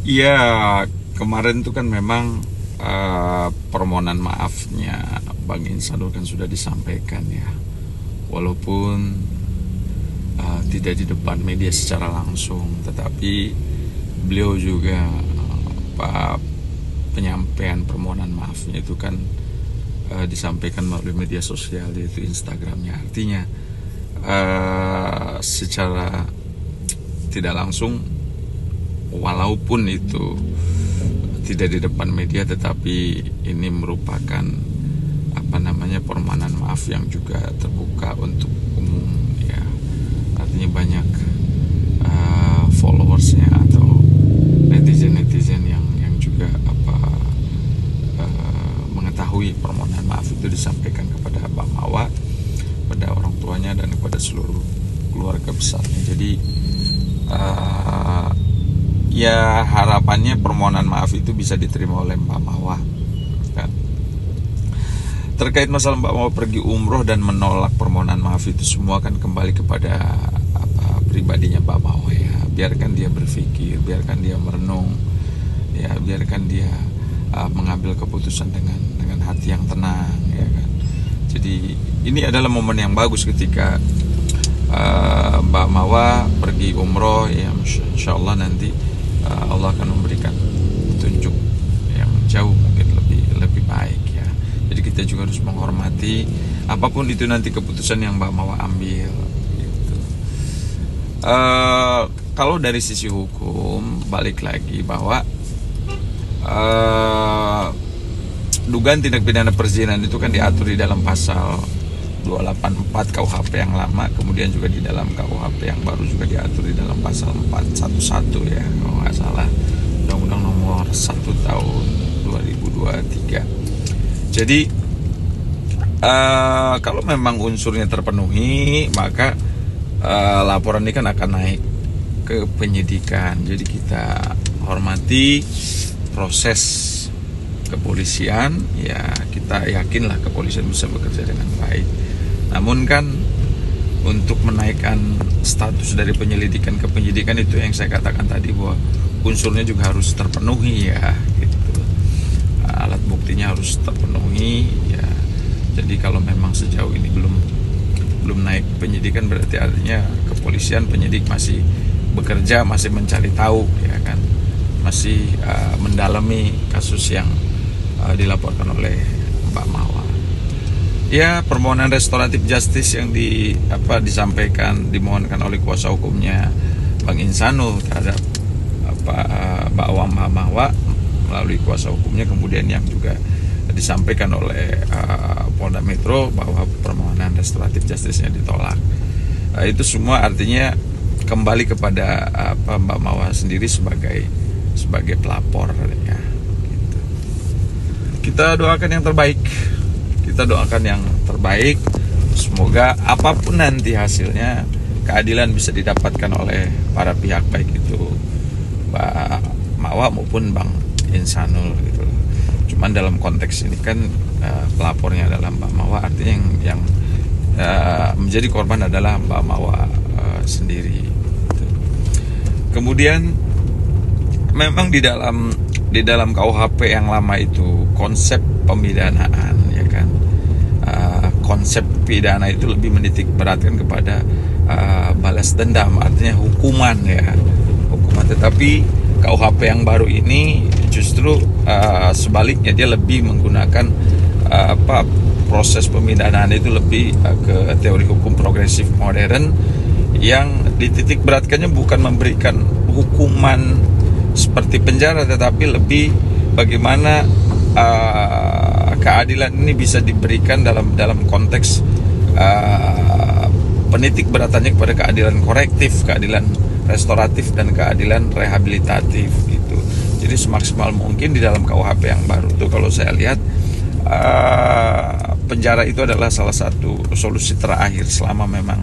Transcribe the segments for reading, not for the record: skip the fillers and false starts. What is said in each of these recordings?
Iya, kemarin tuh kan memang permohonan maafnya Bang Insanul kan sudah disampaikan ya. Walaupun tidak di depan media secara langsung, tetapi beliau juga penyampaian permohonan maafnya itu kan disampaikan melalui media sosial, yaitu Instagramnya. Artinya secara tidak langsung, walaupun itu tidak di depan media, tetapi ini merupakan permohonan maaf yang juga terbuka untuk umum ya. Artinya banyak followersnya atau netizen yang juga mengetahui permohonan maaf itu disampaikan kepada Mbak Mawa, pada orang tuanya dan kepada seluruh keluarga besarnya. Jadi ya harapannya permohonan maaf itu bisa diterima oleh Mbak Mawa kan. Terkait masalah Mbak Mawa pergi umroh dan menolak permohonan maaf itu semua kan kembali kepada pribadinya Mbak Mawa ya. Biarkan dia berpikir, biarkan dia merenung ya, biarkan dia mengambil keputusan dengan hati yang tenang ya kan. Jadi ini adalah momen yang bagus ketika Mbak Mawa pergi umroh ya. Insya Allah nanti Allah akan memberikan petunjuk yang jauh mungkin lebih baik ya. Jadi kita juga harus menghormati apapun itu nanti keputusan yang Mbak Mawa ambil gitu. Kalau dari sisi hukum, balik lagi bahwa dugaan tindak pidana perzinahan itu kan diatur di dalam pasal 284 KUHP yang lama, kemudian juga di dalam KUHP yang baru juga diatur di dalam pasal 411 ya, kalau nggak salah, Undang-Undang Nomor 1 Tahun 2023. Jadi kalau memang unsurnya terpenuhi, maka laporan ini kan akan naik ke penyidikan. Jadi kita hormati proses kepolisian ya, kita yakinlah kepolisian bisa bekerja dengan baik. Namun kan untuk menaikkan status dari penyelidikan ke penyidikan, itu yang saya katakan tadi bahwa unsurnya juga harus terpenuhi ya gitu. Alat buktinya harus terpenuhi ya. Jadi kalau memang sejauh ini belum naik penyidikan, berarti artinya kepolisian, penyidik masih bekerja, masih mencari tahu ya kan, masih mendalami kasus yang dilaporkan oleh Mbak Mawa. Ya, permohonan restoratif justice yang disampaikan, dimohonkan oleh kuasa hukumnya Bang Insanul terhadap Mbak Mawa melalui kuasa hukumnya, kemudian yang juga disampaikan oleh Polda Metro bahwa permohonan restoratif justice-nya ditolak. Itu semua artinya kembali kepada Mbak Mawa sendiri sebagai pelapor ya. Gitu. Kita doakan yang terbaik. Semoga apapun nanti hasilnya, keadilan bisa didapatkan oleh para pihak, baik itu Mbak Mawa maupun Bang Insanul gitu. Cuman dalam konteks ini kan pelapornya adalah Mbak Mawa, artinya yang menjadi korban adalah Mbak Mawa sendiri gitu. Kemudian memang di dalam KUHP yang lama itu konsep pemidanaan ya kan, konsep pidana itu lebih menitik beratkan kepada balas dendam, artinya hukuman ya, hukuman. Tetapi KUHP yang baru ini justru sebaliknya, dia lebih menggunakan proses pemidanaan itu lebih ke teori hukum progresif modern, yang dititik beratkannya bukan memberikan hukuman seperti penjara, tetapi lebih bagaimana keadilan ini bisa diberikan dalam konteks penitik beratannya kepada keadilan korektif, keadilan restoratif, dan keadilan rehabilitatif gitu. Jadi semaksimal mungkin di dalam KUHP yang baru itu, kalau saya lihat penjara itu adalah salah satu solusi terakhir selama memang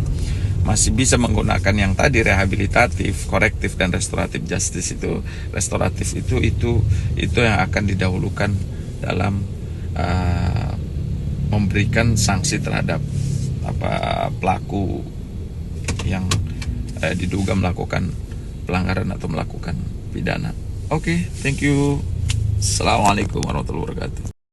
masih bisa menggunakan yang tadi rehabilitatif, korektif, dan restoratif justice itu. Restoratif itu yang akan didahulukan dalam memberikan sanksi terhadap pelaku yang diduga melakukan pelanggaran atau melakukan pidana. Oke, thank you. Assalamualaikum warahmatullahi wabarakatuh.